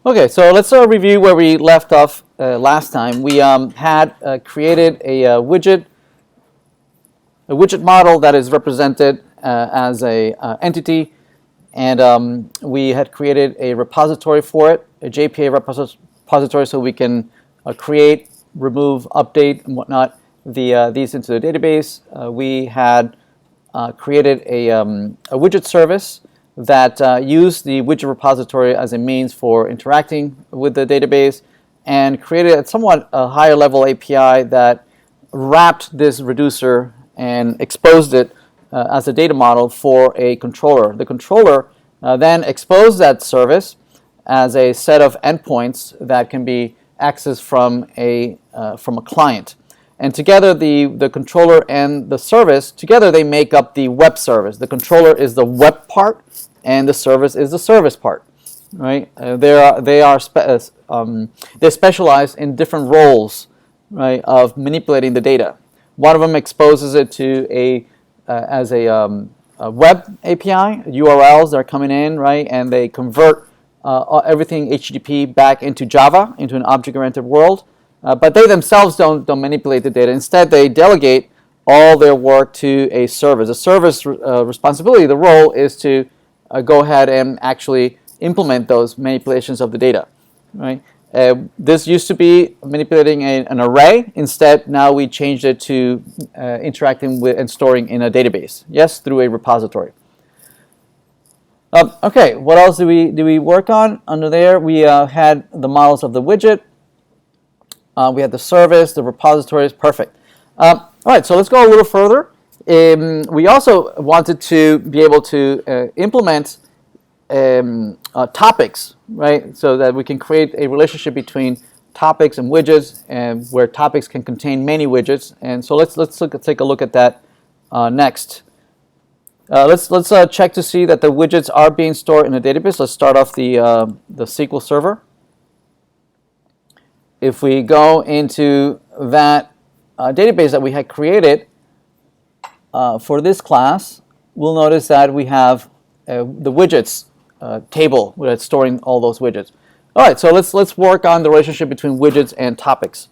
Okay, so let's review where we left off last time. We had created a widget model that is represented as a entity, and we had created a repository for it, a JPA repository, so we can create, remove, update, and whatnot these into the database. We had created a widget service that used the widget repository as a means for interacting with the database, and created a somewhat higher level API that wrapped this reducer and exposed it as a data model for a controller. The controller then exposed that service as a set of endpoints that can be accessed from a client. And together, the controller and the service, together they make up the web service. The controller is the web part, and the service is the service part. Right? They're specialized in different roles, right, of manipulating the data. One of them exposes it to a web API, URLs that are coming in, right, and they convert everything HTTP back into Java, into an object-oriented world. But they themselves don't manipulate the data. Instead, they delegate all their work to a service. The service responsibility, the role, is to go ahead and actually implement those manipulations of the data. Right? This used to be manipulating an array. Instead, now we changed it to interacting with and storing in a database. Yes, through a repository. Okay, what else do we work on under there? We had the models of the widget. We had the service, the repositories, perfect. All right, so let's go a little further. We also wanted to be able to implement topics, right? So that we can create a relationship between topics and widgets, and where topics can contain many widgets. And so let's take a look at that next. Let's check to see that the widgets are being stored in a database. Let's start off the SQL Server. If we go into that database that we had created for this class, we'll notice that we have the widgets table that's storing all those widgets. All right, so let's work on the relationship between widgets and topics.